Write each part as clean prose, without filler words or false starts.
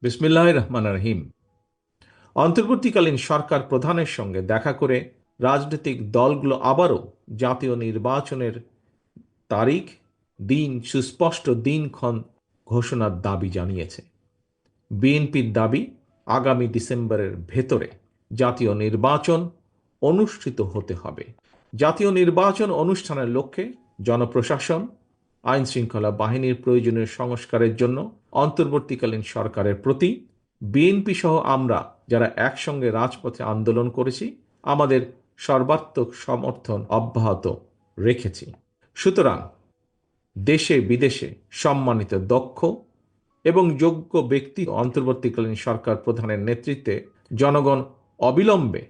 বিসমিল্লাহির রহমানির রহিম। অন্তর্বর্তীকালীন সরকার প্রধানের সঙ্গে দেখা করে রাজনৈতিক দলগুলো আবারও জাতীয় নির্বাচনের তারিখ, দিন, সুস্পষ্ট দিনক্ষণ ঘোষণার দাবি জানিয়েছে। বিএনপির দাবি, আগামী ডিসেম্বরের ভেতরে জাতীয় নির্বাচন অনুষ্ঠিত হতে হবে। জাতীয় নির্বাচন অনুষ্ঠানের লক্ষ্যে জনপ্রশাসন, আইন শৃঙ্খলা বাহিনীর প্রয়োজনীয় সংস্কারের জন্য অন্তর্বর্তীকালীন সরকারের প্রতি বিএনপি সহ আমরা যারা একসঙ্গে রাজপথে আন্দোলন করেছি, আমাদের সর্বাত্মক সমর্থন অব্যাহত রেখেছি। সুতরাং দেশে বিদেশে সম্মানিত, দক্ষ এবং যোগ্য ব্যক্তি অন্তর্বর্তীকালীন সরকার প্রধানের নেতৃত্বে জনগণ অবিলম্বে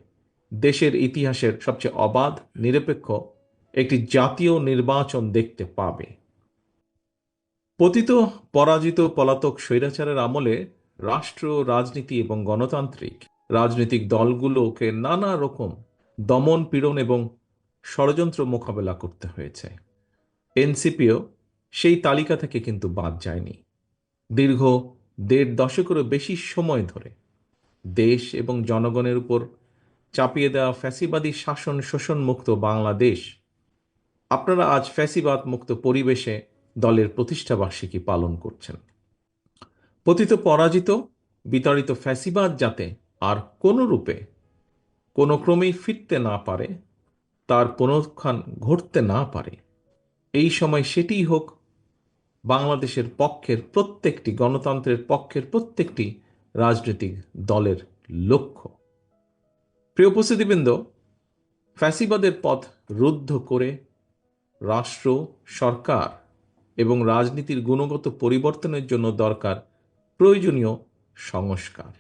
দেশের ইতিহাসের সবচেয়ে অবাধ, নিরপেক্ষ একটি জাতীয় নির্বাচন দেখতে পাবে। পতিত, পরাজিত, পলাতক স্বৈরাচারের আমলে রাষ্ট্র, রাজনীতি এবং গণতান্ত্রিক রাজনৈতিক দলগুলোকে নানা রকম দমন, পীড়ন এবং ষড়যন্ত্র মোকাবেলা করতে হয়েছে। এনসিপিও সেই তালিকা থেকে কিন্তু বাদ যায়নি। দীর্ঘ ১.৫ দশকেরও বেশি সময় ধরে দেশ এবং জনগণের উপর চাপিয়ে দেওয়া ফ্যাসিবাদী শাসন, শোষণ মুক্ত বাংলাদেশ, আপনারা আজ ফ্যাসিবাদ মুক্ত পরিবেশে দলের প্রতিষ্ঠা বার্ষিকী পালন করছেন। পতিত, পরাজিত, বিতাড়িত ফ্যাসিবাদ যাতে আর কোনো রূপে, কোনো ক্রমেই ফিরতে না পারে, তার পুনরুত্থান ঘটতে না পারে, এই সময় সেটিই হোক বাংলাদেশের পক্ষের প্রত্যেকটি, গণতন্ত্রের পক্ষের প্রত্যেকটি রাজনৈতিক দলের লক্ষ্য। প্রিয় উপস্থিতিবৃন্দ, ফ্যাসিবাদের পথ রুদ্ধ করে রাষ্ট্র, সরকার এবং রাজনীতির গুণগত পরিবর্তনের জন্য দরকার প্রয়োজনীয় সংস্কার।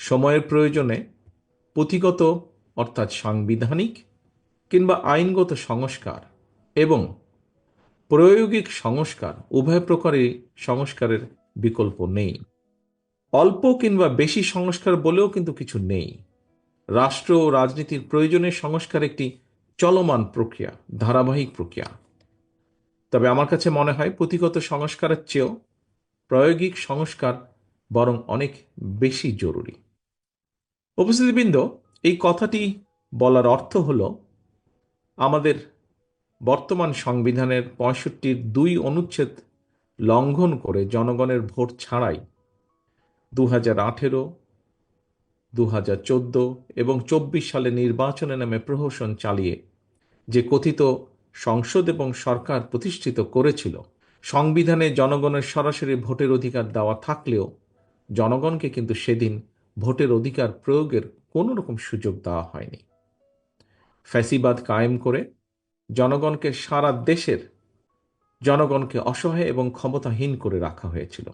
সময়ের প্রয়োজনে পুঁথিগত অর্থাৎ সাংবিধানিক কিংবা আইনগত সংস্কার এবং প্রায়োগিক সংস্কার, উভয় প্রকারের সংস্কারের বিকল্প নেই। অল্প কিংবা বেশি সংস্কার বলেও কিন্তু কিছু নেই। রাষ্ট্র ও রাজনীতির প্রয়োজনের সংস্কার একটি চলমান প্রক্রিয়া, ধারাবাহিক প্রক্রিয়া। তবে আমার কাছে মনে হয় পুঁথিগত সংস্কারের চেয়েও প্রায়োগিক সংস্কার বরং অনেক বেশি জরুরি। উপস্থিতিবৃন্দ, এই কথাটি বলার অর্থ হল, আমাদের বর্তমান সংবিধানের ৬৫-র ২ অনুচ্ছেদ লঙ্ঘন করে জনগণের ভোট ছাড়াই ২০১৮, ২০১৪ এবং ২৪ সালে নির্বাচনে নামে প্রহসন চালিয়ে যে কথিত সংসদ এবং সরকার প্রতিষ্ঠিত করেছিল, সংবিধানে জনগণের সরাসরি ভোটের অধিকার দেওয়া থাকলেও জনগণকে কিন্তু সেদিন ভোটের অধিকার প্রয়োগের কোনো রকম সুযোগ দেওয়া হয়নি। ফ্যাসিবাদ কায়েম করে জনগণকে, সারা দেশের জনগণকে অসহায় এবং ক্ষমতাহীন করে রাখা হয়েছিল।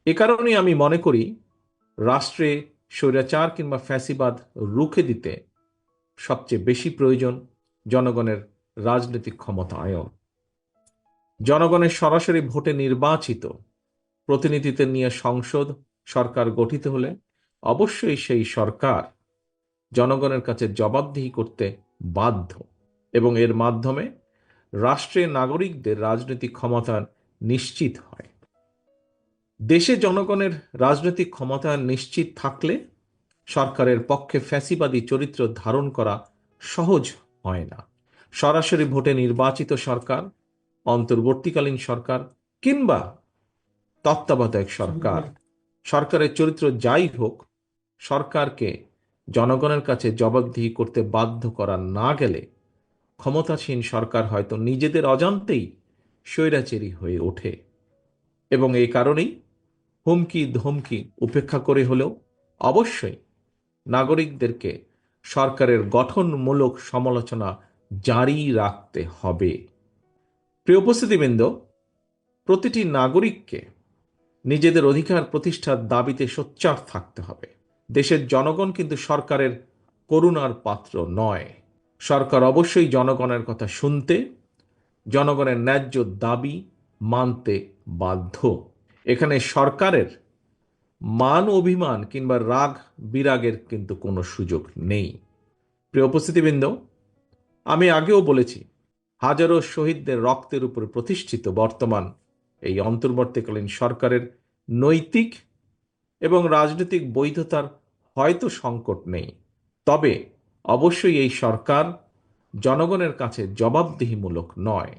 এ কারণেই আমি মনে করি রাষ্ট্রে স্বৈরাচার কিংবা ফ্যাসিবাদ রুখে দিতে সবচেয়ে বেশি প্রয়োজন জনগণের রাজনৈতিক ক্ষমতায়ন। জনগণের সরাসরি ভোটে নির্বাচিত প্রতিনিধিদের নিয়ে সংসদ, সরকার গঠিত হলে অবশ্যই সেই সরকার জনগণের কাছে জবাবদিহি করতে বাধ্য এবং এর মাধ্যমে রাষ্ট্রের নাগরিকদের রাজনৈতিক ক্ষমতা নিশ্চিত হয়। দেশে জনগণের রাজনৈতিক ক্ষমতা নিশ্চিত থাকলে সরকারের পক্ষে ফ্যাসিবাদী চরিত্র ধারণ করা সহজ হয় না। সরাসরি ভোটে নির্বাচিত সরকার, অন্তর্বর্তীকালীন সরকার কিংবা তত্ত্বাবধায়ক সরকার, সরকারের চরিত্র যাই হোক, সরকারকে জনগণের কাছে জবাবদিহি করতে বাধ্য করা না গেলে ক্ষমতাসীন সরকার হয়তো নিজেদের অজান্তেই স্বৈরাচারী হয়ে ওঠে এবং এই কারণেই হুমকি ধমকি উপেক্ষা করে হলেও অবশ্যই নাগরিকদেরকে সরকারের গঠনমূলক সমালোচনা জারি রাখতে হবে। প্রিয় উপস্থিতিবৃন্দ, প্রতিটি নাগরিককে নিজেদের অধিকার প্রতিষ্ঠার দাবিতে সোচ্চার থাকতে হবে। দেশের জনগণ কিন্তু সরকারের করুণার পাত্র নয়। সরকার অবশ্যই জনগণের কথা শুনতে, জনগণের ন্যায্য দাবি মানতে বাধ্য। এখানে সরকারের মান অভিমান কিংবা রাগ বিরাগের কিন্তু কোনো সুযোগ নেই। প্রিয় উপস্থিতিবৃন্দ, আমি আগেও বলেছি, হাজারো শহীদদের রক্তের উপর প্রতিষ্ঠিত বর্তমান এই অন্তর্বর্তীকালীন সরকারের নৈতিক এবং রাজনৈতিক বৈধতার হয়তো সংকট নেই, তবে অবশ্যই এই সরকার জনগণের কাছে জবাবদিহিমূলক নয়।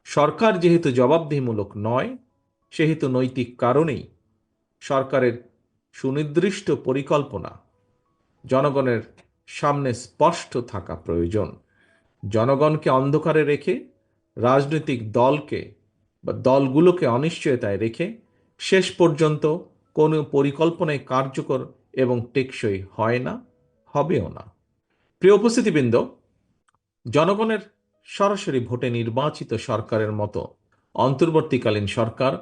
সরকার যেহেতু জবাবদিহিমূলক নয়, সেহেতু নৈতিক কারণেই সরকারের সুনির্দিষ্ট পরিকল্পনা জনগণের সামনে স্পষ্ট থাকা প্রয়োজন। জনগণকে অন্ধকারে রেখে, রাজনৈতিক দলকে বা দলগুলোকে অনিশ্চয়তায় রেখে শেষ পর্যন্ত কোনো পরিকল্পনায় কার্যকর এবং টেকসই হয় না, হবেও না। প্রিয় উপস্থিতিবৃন্দ, জনগণের সরাসরি ভোটে নির্বাচিত সরকারের মতো অন্তর্বর্তীকালীন সরকার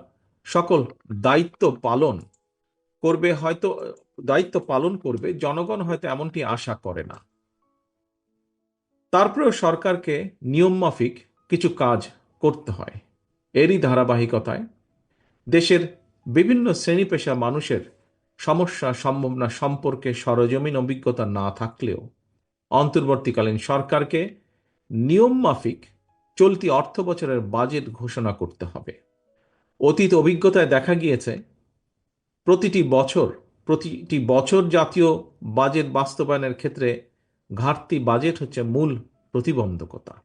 সকল দায়িত্ব পালন করবে, হয়তো দায়িত্ব পালন করবে, জনগণ হয়তো এমনটি আশা করে না। তারপরেও সরকারকে নিয়মমাফিক কিছু কাজ করতে হয়। এরই ধারাবাহিকতায় দেশের বিভিন্ন শ্রেণী পেশা মানুষের সমস্যা সম্ভাবনা সম্পর্কে সরজমিন অভিজ্ঞতা না থাকলেও অন্তর্বর্তীকালীন সরকারকে নিয়মমাফিক চলতি অর্থ বছরের বাজেট ঘোষণা করতে হবে। অতীত অভিজ্ঞতায় দেখা গিয়েছে প্রতিটি বছর জাতীয় বাজেট বাস্তবায়নের ক্ষেত্রে ঘাটতি বাজেট হচ্ছে মূল প্রতিবন্ধকতা।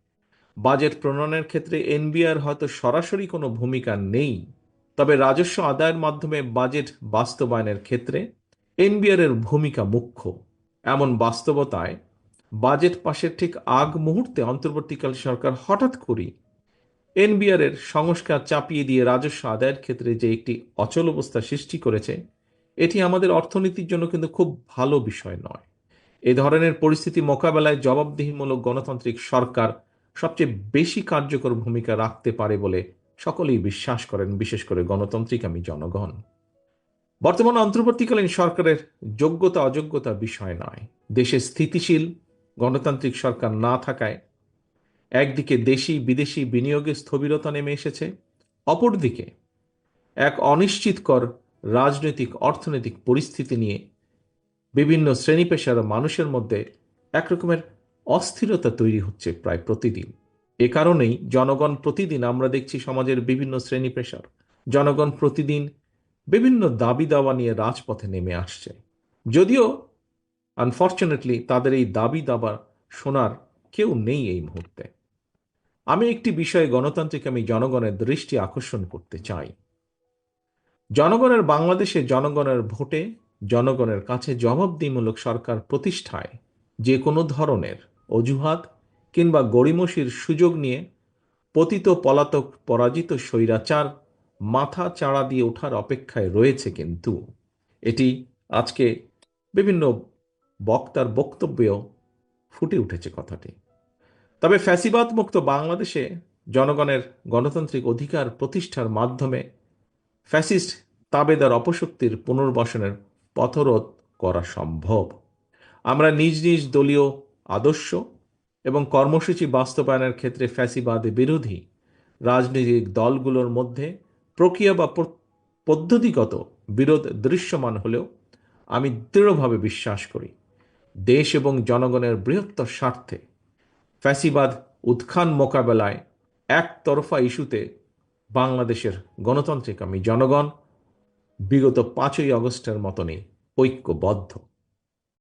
বাজেট প্রণয়নের ক্ষেত্রে এনবিআর হয়তো সরাসরি কোনো ভূমিকা নেই, তবে রাজস্ব আদায়ের মাধ্যমে বাজেট বাস্তবায়নের ক্ষেত্রে এনবিআর এর ভূমিকা মুখ্য। এমন বাস্তবতায় বাজেট পাশের ঠিক আগ মুহূর্তে অন্তর্বর্তীকালীন সরকার হঠাৎ করেই এনবিআর এর সংস্কার চাপিয়ে দিয়ে রাজস্ব আদায়ের ক্ষেত্রে যে একটি অচল অবস্থা সৃষ্টি করেছে, এটি আমাদের অর্থনীতির জন্য কিন্তু খুব ভালো বিষয় নয়। এ ধরনের পরিস্থিতি মোকাবেলায় জবাবদিহিমূলক গণতান্ত্রিক সরকার সবচেয়ে বেশি কার্যকর ভূমিকা রাখতে পারে বলে সকলেই বিশ্বাস করেন, বিশেষ করে গণতান্ত্রিকামী জনগণ। বর্তমান অন্তর্বর্তীকালীন সরকারের যোগ্যতা অযোগ্যতা বিষয় নয়। দেশে স্থিতিশীল গণতান্ত্রিক সরকার না থাকায় একদিকে দেশি বিদেশি বিনিয়োগে স্থবিরতা নেমে এসেছে, অপরদিকে এক অনিশ্চিতকর রাজনৈতিক অর্থনৈতিক পরিস্থিতি নিয়ে বিভিন্ন শ্রেণী পেশার মানুষের মধ্যে একরকমের অস্থিরতা তৈরি হচ্ছে প্রায় প্রতিদিন। এ কারণেই জনগণ প্রতিদিন, আমরা দেখছি সমাজের বিভিন্ন শ্রেণী পেশার জনগণ প্রতিদিন বিভিন্ন দাবি দাওয়া নিয়ে রাজপথে নেমে আসছে। যদিও আনফর্চুনেটলি তাদের এই দাবি দাবা শোনার কেউ নেই এই মুহূর্তে। আমি একটি বিষয়ে গণতান্ত্রিক আমি জনগণের দৃষ্টি আকর্ষণ করতে চাই। জনগণের বাংলাদেশে জনগণের ভোটে জনগণের কাছে জবাবদিহিমূলক সরকার প্রতিষ্ঠায় যে কোনো ধরনের অজুহাত কিংবা গড়িমসির সুযোগ নিয়ে পতিত পলাতক পরাজিত স্বৈরাচার মাথা চাড়া দিয়ে ওঠার অপেক্ষায় রয়েছে। কিন্তু এটি আজকে বিভিন্ন বক্তার বক্তব্যেও ফুটে উঠেছে কথাটি। তবে ফ্যাসিবাদ মুক্ত বাংলাদেশে জনগণের গণতান্ত্রিক অধিকার প্রতিষ্ঠার মাধ্যমে ফ্যাসিস্ট তাবেদার অপশক্তির পুনর্বাসনের পথরোধ করা সম্ভব। আমরা নিজ নিজ দলীয় আদর্শ এবং কর্মসূচি বাস্তবায়নের ক্ষেত্রে ফ্যাসিবাদ বিরোধী রাজনৈতিক দলগুলোর মধ্যে প্রক্রিয়া বা পদ্ধতিগত বিরোধ দৃশ্যমান হলেও আমি দৃঢ়ভাবে বিশ্বাস করি দেশ এবং জনগণের বৃহত্তর স্বার্থে ফ্যাসিবাদ উত্থান মোকাবেলায় একতরফা ইস্যুতে বাংলাদেশের গণতান্ত্রিক আমি জনগণ বিগত 5ই আগস্টের মতনই ঐক্যবদ্ধ।